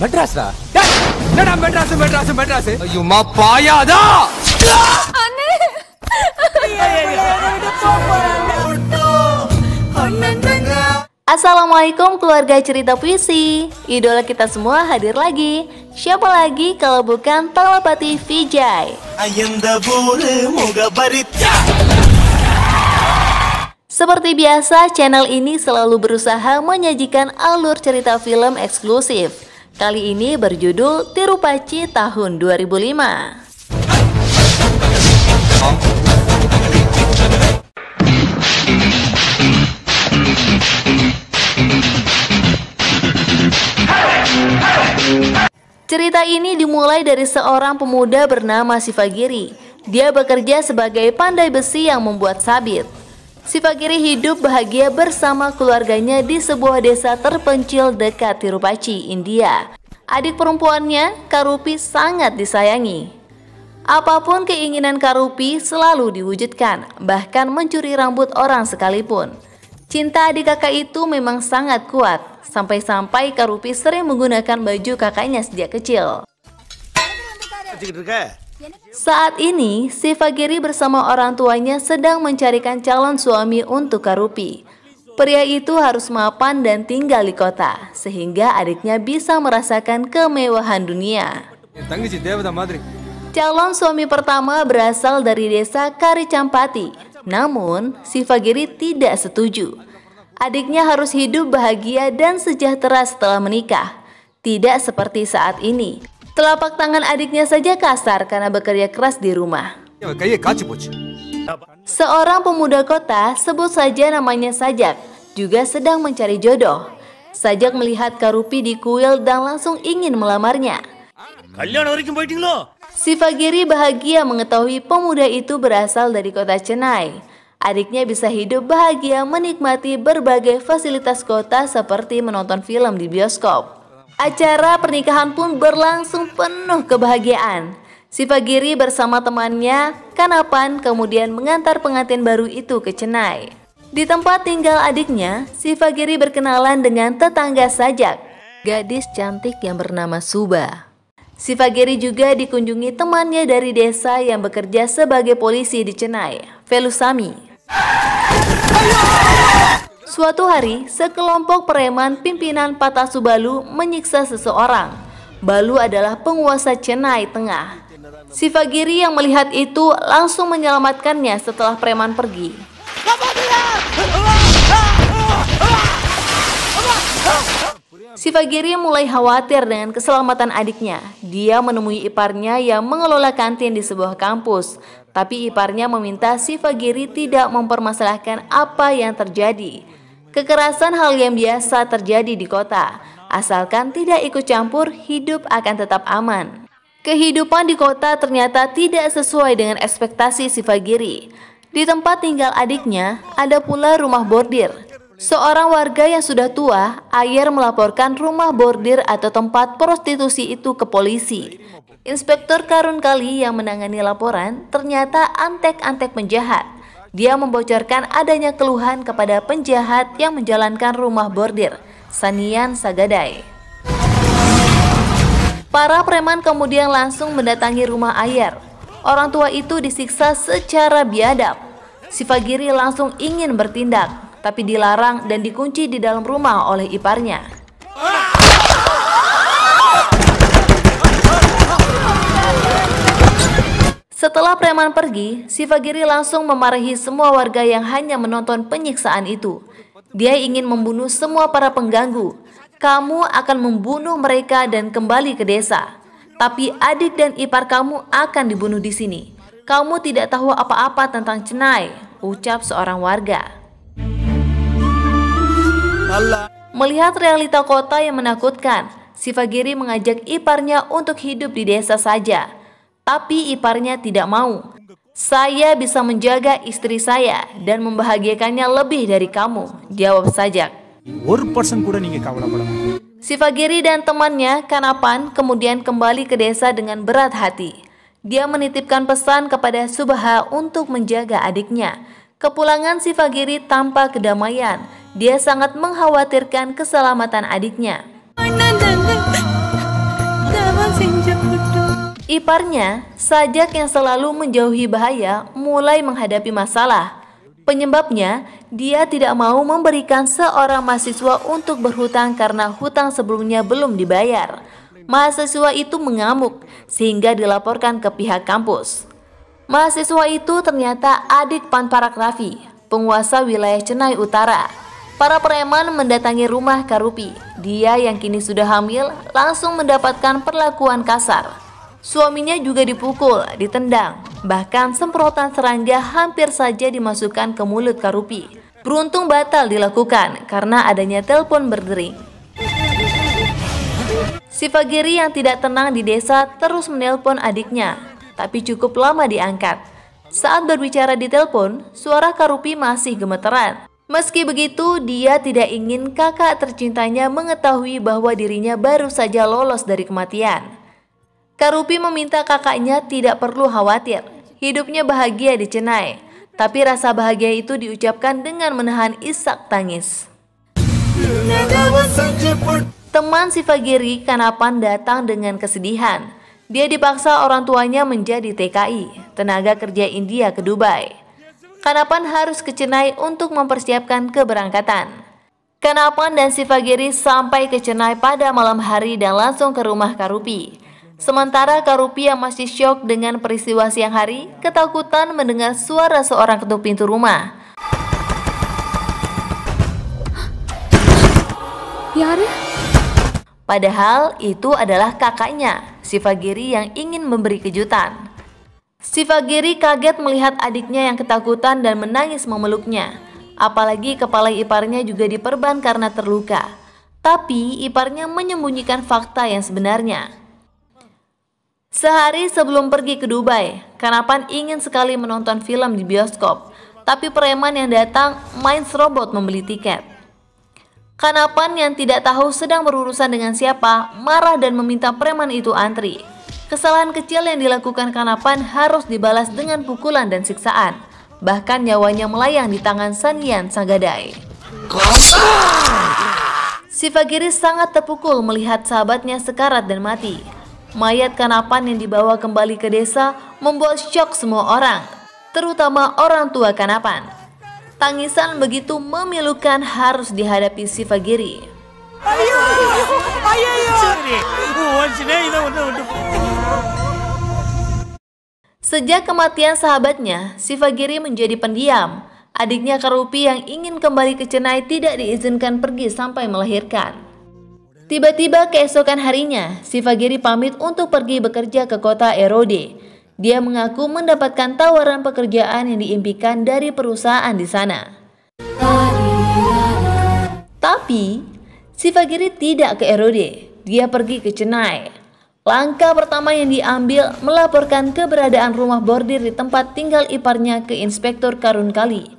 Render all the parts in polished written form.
மெட்ராஸ்டா டேய் என்னடா மெட்ராஸ் ஐயோ மா பாயாதா அண்ணே Assalamualaikum keluarga cerita puisi. Idola kita semua hadir lagi. Siapa lagi kalau bukan Talapati Vijay. Seperti biasa, channel ini selalu berusaha menyajikan alur cerita film eksklusif. Kali ini berjudul Tirupachi tahun 2005. Cerita ini dimulai dari seorang pemuda bernama Sivagiri. Dia bekerja sebagai pandai besi yang membuat sabit. Sivagiri hidup bahagia bersama keluarganya di sebuah desa terpencil dekat Tirupachi, India. Adik perempuannya, Karupi, sangat disayangi. Apapun keinginan Karupi selalu diwujudkan, bahkan mencuri rambut orang sekalipun. Cinta adik kakak itu memang sangat kuat, sampai-sampai Karupi sering menggunakan baju kakaknya sejak kecil. Saat ini, Sivagiri bersama orang tuanya sedang mencarikan calon suami untuk Karupi. Pria itu harus mapan dan tinggal di kota, sehingga adiknya bisa merasakan kemewahan dunia. Calon suami pertama berasal dari desa Karicampati, namun Sivagiri tidak setuju. Adiknya harus hidup bahagia dan sejahtera setelah menikah, tidak seperti saat ini. Telapak tangan adiknya saja kasar karena bekerja keras di rumah. Seorang pemuda kota, sebut saja namanya Sajak, juga sedang mencari jodoh. Sajak melihat Karupi di kuil dan langsung ingin melamarnya. Sivagiri bahagia mengetahui pemuda itu berasal dari kota Chennai. Adiknya bisa hidup bahagia menikmati berbagai fasilitas kota seperti menonton film di bioskop. Acara pernikahan pun berlangsung penuh kebahagiaan. Sivagiri bersama temannya, Kanapan, kemudian mengantar pengantin baru itu ke Chennai. Di tempat tinggal adiknya, Sivagiri berkenalan dengan tetangga Sajak, gadis cantik yang bernama Suba. Sivagiri juga dikunjungi temannya dari desa yang bekerja sebagai polisi di Chennai, Velusamy. Suatu hari, sekelompok preman pimpinan Patasu Balu menyiksa seseorang. Balu adalah penguasa Chennai Tengah. Sivagiri yang melihat itu langsung menyelamatkannya setelah preman pergi. Sivagiri mulai khawatir dengan keselamatan adiknya. Dia menemui iparnya yang mengelola kantin di sebuah kampus. Tapi iparnya meminta Sivagiri tidak mempermasalahkan apa yang terjadi. Kekerasan hal yang biasa terjadi di kota. Asalkan tidak ikut campur, hidup akan tetap aman. Kehidupan di kota ternyata tidak sesuai dengan ekspektasi Sivagiri. Di tempat tinggal adiknya, ada pula rumah bordir. Seorang warga yang sudah tua, Ayer melaporkan rumah bordir atau tempat prostitusi itu ke polisi. Inspektur Karun Kali yang menangani laporan ternyata antek-antek penjahat. Dia membocorkan adanya keluhan kepada penjahat yang menjalankan rumah bordir, Sanian Sagadai. Para preman kemudian langsung mendatangi rumah Ayer. Orang tua itu disiksa secara biadab. Sivagiri langsung ingin bertindak, tapi dilarang dan dikunci di dalam rumah oleh iparnya. Setelah preman pergi, Sivagiri langsung memarahi semua warga yang hanya menonton penyiksaan itu. Dia ingin membunuh semua para pengganggu. Kamu akan membunuh mereka dan kembali ke desa. Tapi adik dan ipar kamu akan dibunuh di sini. Kamu tidak tahu apa-apa tentang Chennai, ucap seorang warga. Melihat realita kota yang menakutkan, Sivagiri mengajak iparnya untuk hidup di desa saja. Tapi iparnya tidak mau. Saya bisa menjaga istri saya dan membahagiakannya lebih dari kamu, jawab Sajak. Sivagiri dan temannya, Kanapan, kemudian kembali ke desa dengan berat hati. Dia menitipkan pesan kepada Subha untuk menjaga adiknya. Kepulangan Sivagiri tanpa kedamaian. Dia sangat mengkhawatirkan keselamatan adiknya. Iparnya, Sajak yang selalu menjauhi bahaya, mulai menghadapi masalah. Penyebabnya, dia tidak mau memberikan seorang mahasiswa untuk berhutang karena hutang sebelumnya belum dibayar. Mahasiswa itu mengamuk sehingga dilaporkan ke pihak kampus. Mahasiswa itu ternyata adik Panparak Raffi, penguasa wilayah Cenai Utara. Para preman mendatangi rumah Karupi. Dia yang kini sudah hamil langsung mendapatkan perlakuan kasar. Suaminya juga dipukul, ditendang, bahkan semprotan serangga hampir saja dimasukkan ke mulut Karupi. Beruntung batal dilakukan karena adanya telepon berdering. Si Fagiri yang tidak tenang di desa terus menelpon adiknya, tapi cukup lama diangkat. Saat berbicara di telepon, suara Karupi masih gemeteran. Meski begitu, dia tidak ingin kakak tercintanya mengetahui bahwa dirinya baru saja lolos dari kematian. Karupi meminta kakaknya tidak perlu khawatir, hidupnya bahagia di Cenai. Tapi rasa bahagia itu diucapkan dengan menahan isak tangis. Teman si Fagiri, Kanapan, datang dengan kesedihan. Dia dipaksa orang tuanya menjadi TKI, tenaga kerja India ke Dubai. Kanapan harus ke Cenai untuk mempersiapkan keberangkatan. Kanapan dan si Fagiri sampai ke Cenai pada malam hari dan langsung ke rumah Karupi. Sementara Karupi yang masih syok dengan peristiwa siang hari, ketakutan mendengar suara seorang ketuk pintu rumah. Padahal itu adalah kakaknya, si Fagiri yang ingin memberi kejutan. Si Fagiri kaget melihat adiknya yang ketakutan dan menangis memeluknya. Apalagi kepala iparnya juga diperban karena terluka. Tapi iparnya menyembunyikan fakta yang sebenarnya. Sehari sebelum pergi ke Dubai, Kanapan ingin sekali menonton film di bioskop, tapi preman yang datang main serobot membeli tiket. Kanapan yang tidak tahu sedang berurusan dengan siapa, marah dan meminta preman itu antri. Kesalahan kecil yang dilakukan Kanapan harus dibalas dengan pukulan dan siksaan. Bahkan nyawanya melayang di tangan Sanyan Sagadai. Si Fagiri sangat terpukul melihat sahabatnya sekarat dan mati. Mayat Kanapan yang dibawa kembali ke desa membuat syok semua orang, terutama orang tua Kanapan. Tangisan begitu memilukan harus dihadapi si Fagiri. Sejak kematian sahabatnya, si Fagiri menjadi pendiam. Adiknya Karupi yang ingin kembali ke Cenai tidak diizinkan pergi sampai melahirkan. Tiba-tiba keesokan harinya, si Fagiri pamit untuk pergi bekerja ke kota Erode. Dia mengaku mendapatkan tawaran pekerjaan yang diimpikan dari perusahaan di sana. Tapi, si Fagiri tidak ke Erode. Dia pergi ke Cenai. Langkah pertama yang diambil melaporkan keberadaan rumah bordir di tempat tinggal iparnya ke Inspektur Karun Kali.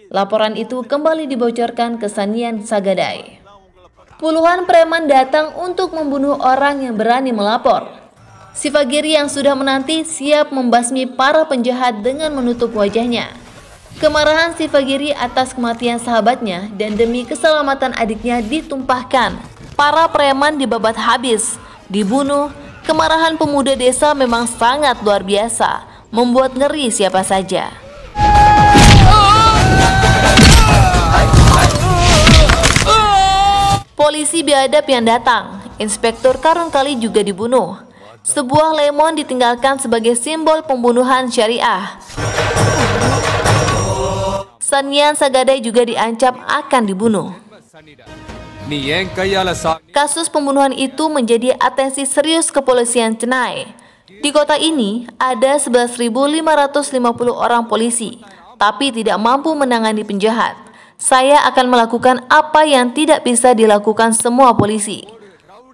Laporan itu kembali dibocorkan ke Sanyan Sagadai. Puluhan preman datang untuk membunuh orang yang berani melapor. Si Fagiri yang sudah menanti siap membasmi para penjahat dengan menutup wajahnya. Kemarahan si Fagiri atas kematian sahabatnya dan demi keselamatan adiknya ditumpahkan. Para preman dibabat habis, dibunuh. Kemarahan pemuda desa memang sangat luar biasa, membuat ngeri siapa saja. Polisi biadab yang datang, Inspektur Karun Kali juga dibunuh. Sebuah lemon ditinggalkan sebagai simbol pembunuhan syariah. Sanyan Sagadai juga diancam akan dibunuh. Kasus pembunuhan itu menjadi atensi serius kepolisian Cenai. Di kota ini ada 11.550 orang polisi, tapi tidak mampu menangani penjahat. Saya akan melakukan apa yang tidak bisa dilakukan semua polisi.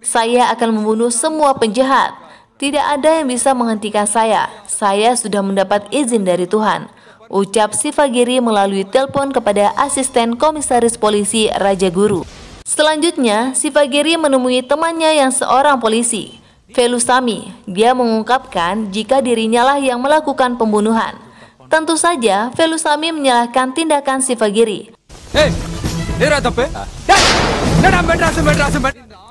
Saya akan membunuh semua penjahat. Tidak ada yang bisa menghentikan saya. Saya sudah mendapat izin dari Tuhan, ucap si Fagiri melalui telepon kepada asisten komisaris polisi Raja Guru. Selanjutnya, si Fagiri menemui temannya yang seorang polisi, Velusami. Dia mengungkapkan jika dirinya lah yang melakukan pembunuhan. Tentu saja, Velusami menyalahkan tindakan si Fagiri. Hey,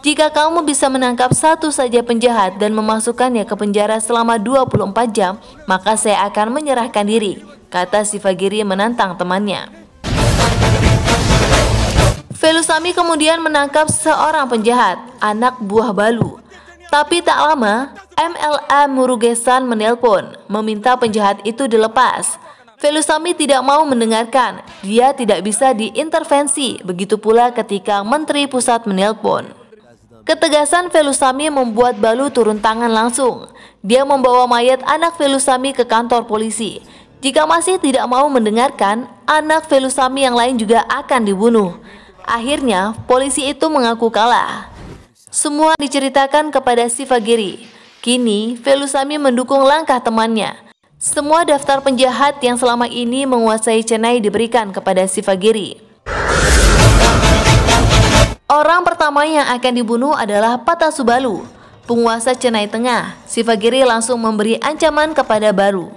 Jika kamu bisa menangkap satu saja penjahat dan memasukkannya ke penjara selama 24 jam, maka saya akan menyerahkan diri, kata Sifagiri menantang temannya. Velusamy kemudian menangkap seorang penjahat, anak buah Balu. Tapi tak lama, MLA Murugesan menelpon, meminta penjahat itu dilepas. Velusamy tidak mau mendengarkan, dia tidak bisa diintervensi, begitu pula ketika Menteri Pusat menelpon. Ketegasan Velusamy membuat Balu turun tangan langsung. Dia membawa mayat anak Velusamy ke kantor polisi. Jika masih tidak mau mendengarkan, anak Velusamy yang lain juga akan dibunuh. Akhirnya, polisi itu mengaku kalah. Semua diceritakan kepada Sifagiri. Kini, Velusamy mendukung langkah temannya. Semua daftar penjahat yang selama ini menguasai Chennai diberikan kepada Sifagiri. Orang pertama yang akan dibunuh adalah Patasu Balu, penguasa Chennai Tengah. Sifagiri langsung memberi ancaman kepada Balu.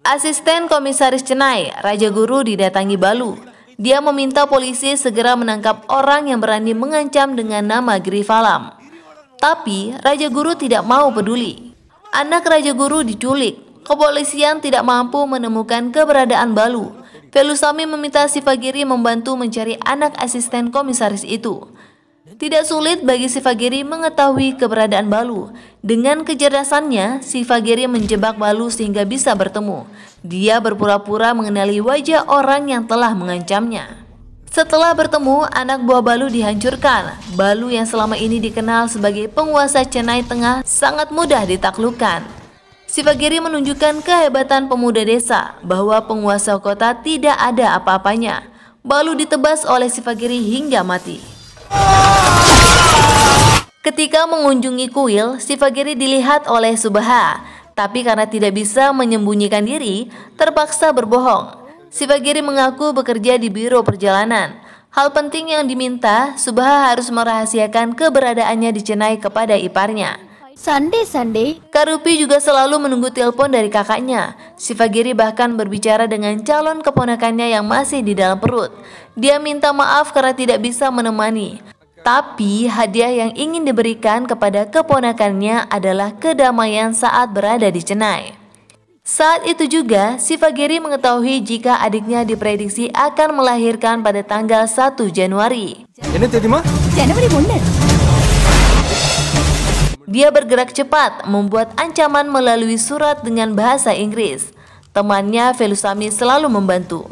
Asisten Komisaris Chennai, Raja Guru, didatangi Balu. Dia meminta polisi segera menangkap orang yang berani mengancam dengan nama Girivalam. Tapi Raja Guru tidak mau peduli. Anak Raja Guru diculik. Kepolisian tidak mampu menemukan keberadaan Balu. Velusamy meminta Sifagiri membantu mencari anak asisten komisaris itu. Tidak sulit bagi Sifagiri mengetahui keberadaan Balu. Dengan kecerdasannya, Sifagiri menjebak Balu sehingga bisa bertemu. Dia berpura-pura mengenali wajah orang yang telah mengancamnya. Setelah bertemu, anak buah Balu dihancurkan. Balu yang selama ini dikenal sebagai penguasa Chennai Tengah sangat mudah ditaklukkan. Sifagiri menunjukkan kehebatan pemuda desa, bahwa penguasa kota tidak ada apa-apanya. Balu ditebas oleh Sifagiri hingga mati. Ketika mengunjungi kuil, Sifagiri dilihat oleh Subha, tapi karena tidak bisa menyembunyikan diri, terpaksa berbohong. Sifagiri mengaku bekerja di biro perjalanan. Hal penting yang diminta, Subha harus merahasiakan keberadaannya di Chennai kepada iparnya. Sunday. Karupi juga selalu menunggu telepon dari kakaknya. Sifagiri bahkan berbicara dengan calon keponakannya yang masih di dalam perut. Dia minta maaf karena tidak bisa menemani. Tapi hadiah yang ingin diberikan kepada keponakannya adalah kedamaian saat berada di Chennai. Saat itu juga, Sifagiri mengetahui jika adiknya diprediksi akan melahirkan pada tanggal 1 Januari. Ini tadi mah? Januari 1. Dia bergerak cepat, membuat ancaman melalui surat dengan bahasa Inggris. Temannya Velusamy selalu membantu.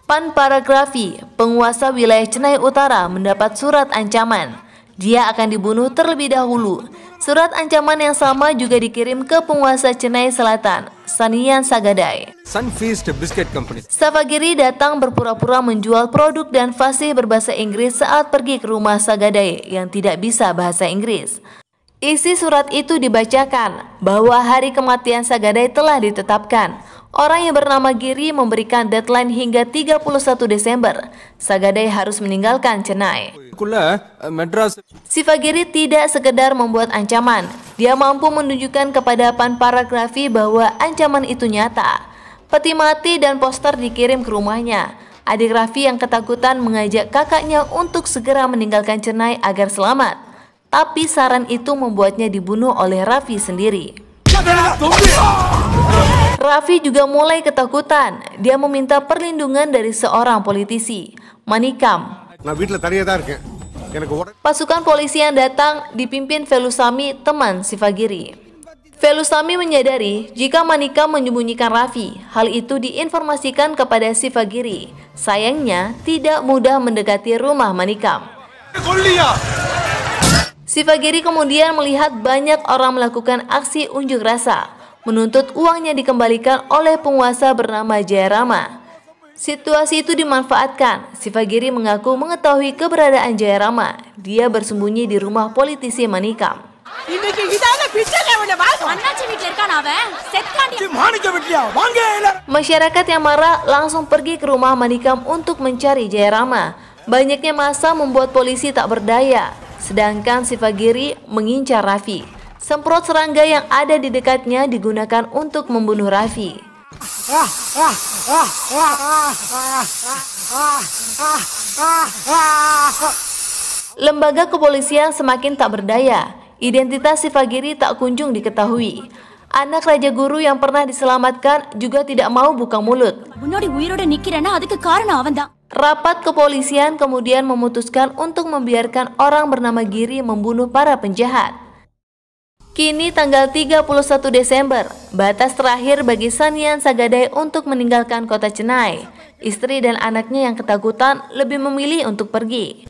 Pan Paragrafi, penguasa wilayah Chennai Utara, mendapat surat ancaman. Dia akan dibunuh terlebih dahulu. Surat ancaman yang sama juga dikirim ke penguasa Chennai Selatan, Sanian Sagadai. Sunfeast Biscuit Company. Sifagiri datang berpura-pura menjual produk dan fasih berbahasa Inggris saat pergi ke rumah Sagadai yang tidak bisa bahasa Inggris. Isi surat itu dibacakan bahwa hari kematian Sagadai telah ditetapkan. Orang yang bernama Giri memberikan deadline hingga 31 Desember. Sagadai harus meninggalkan Chennai. Sifagiri tidak sekedar membuat ancaman. Dia mampu menunjukkan kepada Pan Paragrafi bahwa ancaman itu nyata. Peti mati dan poster dikirim ke rumahnya. Adik Raffi yang ketakutan mengajak kakaknya untuk segera meninggalkan Chennai agar selamat. Tapi saran itu membuatnya dibunuh oleh Raffi sendiri. Raffi juga mulai ketakutan. Dia meminta perlindungan dari seorang politisi, Manikam. Pasukan polisi yang datang dipimpin Velusamy, teman Sifagiri. Velusamy menyadari jika Manikam menyembunyikan Raffi. Hal itu diinformasikan kepada Sifagiri. Sayangnya tidak mudah mendekati rumah Manikam. Sifagiri kemudian melihat banyak orang melakukan aksi unjuk rasa, menuntut uangnya dikembalikan oleh penguasa bernama Jayarama. Situasi itu dimanfaatkan. Sifagiri mengaku mengetahui keberadaan Jayarama. Dia bersembunyi di rumah politisi Manikam. Masyarakat yang marah langsung pergi ke rumah Manikam untuk mencari Jayarama. Banyaknya massa membuat polisi tak berdaya. Sedangkan Sifagiri mengincar Raffi. Semprot serangga yang ada di dekatnya digunakan untuk membunuh Raffi. Lembaga kepolisian semakin tak berdaya. Identitas Sifagiri tak kunjung diketahui. Anak Raja Guru yang pernah diselamatkan juga tidak mau buka mulut. Rapat kepolisian kemudian memutuskan untuk membiarkan orang bernama Giri membunuh para penjahat. Kini tanggal 31 Desember, batas terakhir bagi Sanian Sagadai untuk meninggalkan kota Chennai. Istri dan anaknya yang ketakutan lebih memilih untuk pergi.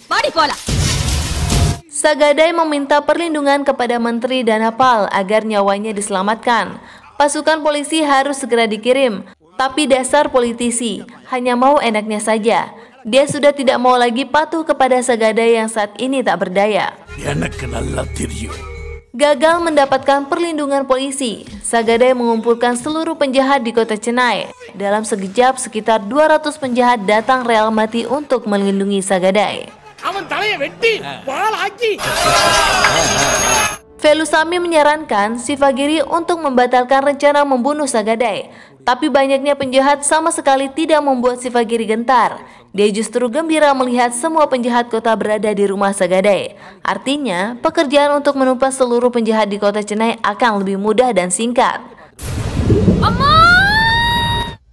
Sagadai meminta perlindungan kepada Menteri Dhanapal agar nyawanya diselamatkan. Pasukan polisi harus segera dikirim, tapi dasar politisi hanya mau enaknya saja. Dia sudah tidak mau lagi patuh kepada Sagadai yang saat ini tak berdaya. Gagal mendapatkan perlindungan polisi, Sagadai mengumpulkan seluruh penjahat di kota Chennai. Dalam sekejap, sekitar 200 penjahat datang rela mati untuk melindungi Sagadai. Velusamy menyarankan Sifagiri untuk membatalkan rencana membunuh Sagadai. Tapi banyaknya penjahat sama sekali tidak membuat Sifagiri gentar. Dia justru gembira melihat semua penjahat kota berada di rumah Sagadai. Artinya, pekerjaan untuk menumpas seluruh penjahat di kota Chennai akan lebih mudah dan singkat.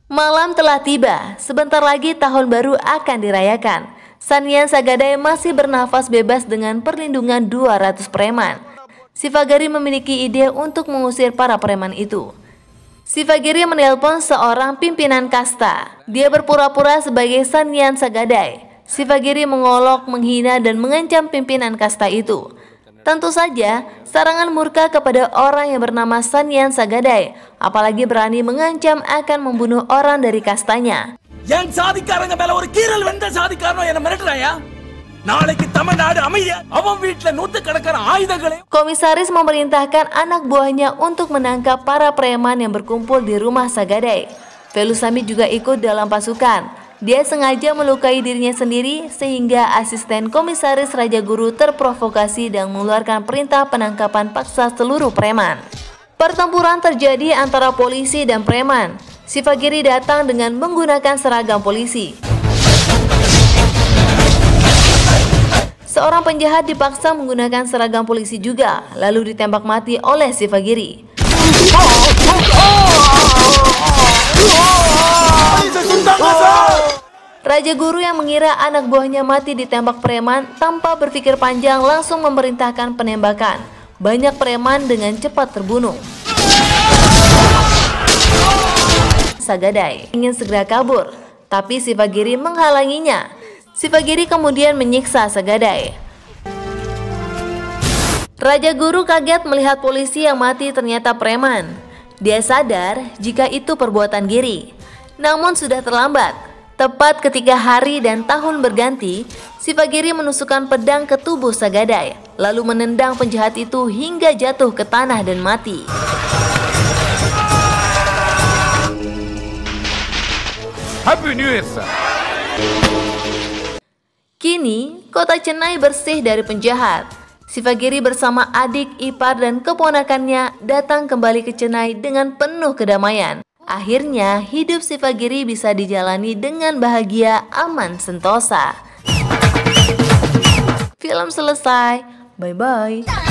Malam telah tiba, sebentar lagi tahun baru akan dirayakan. Sanian Sagadai masih bernafas bebas dengan perlindungan 200 preman. Sifagiri memiliki ide untuk mengusir para preman itu. Sifagiri menelpon seorang pimpinan kasta. Dia berpura-pura sebagai Sanian Sagadai. Sifagiri mengolok, menghina, dan mengancam pimpinan kasta itu. Tentu saja, serangan murka kepada orang yang bernama Sanian Sagadai, apalagi berani mengancam akan membunuh orang dari kastanya. Yang சாதிக்காரங்க மேல ஒரு கீறல் வந்த சாதிக்காரனோ என்ன மிரட்டறாயா? நாளைக்கு தமிழ்நாடு அமைதியா அவன் வீட்ல நூத்துக்கணக்கான ஆயுதங்களை. Komisaris memerintahkan anak buahnya untuk menangkap para preman yang berkumpul di rumah Sagadai. Velusamy juga ikut dalam pasukan. Dia sengaja melukai dirinya sendiri sehingga asisten komisaris Raja Guru terprovokasi dan mengeluarkan perintah penangkapan paksa seluruh preman. Pertempuran terjadi antara polisi dan preman. Sifagiri datang dengan menggunakan seragam polisi. Seorang penjahat dipaksa menggunakan seragam polisi juga, lalu ditembak mati oleh Sifagiri. Raja Guru yang mengira anak buahnya mati ditembak preman tanpa berpikir panjang langsung memerintahkan penembakan. Banyak preman dengan cepat terbunuh. Sagadai ingin segera kabur, tapi Sifagiri menghalanginya. Sifagiri kemudian menyiksa Sagadai. Raja Guru kaget melihat polisi yang mati ternyata preman. Dia sadar jika itu perbuatan Giri. Namun sudah terlambat. Tepat ketika hari dan tahun berganti, Sifagiri menusukkan pedang ke tubuh Sagadai, lalu menendang penjahat itu hingga jatuh ke tanah dan mati. Happy New Year, sir. Kini, kota Chennai bersih dari penjahat. Sifagiri bersama adik, ipar, dan keponakannya datang kembali ke Chennai dengan penuh kedamaian. Akhirnya, hidup Sifagiri bisa dijalani dengan bahagia, aman, sentosa. Film selesai. Bye-bye.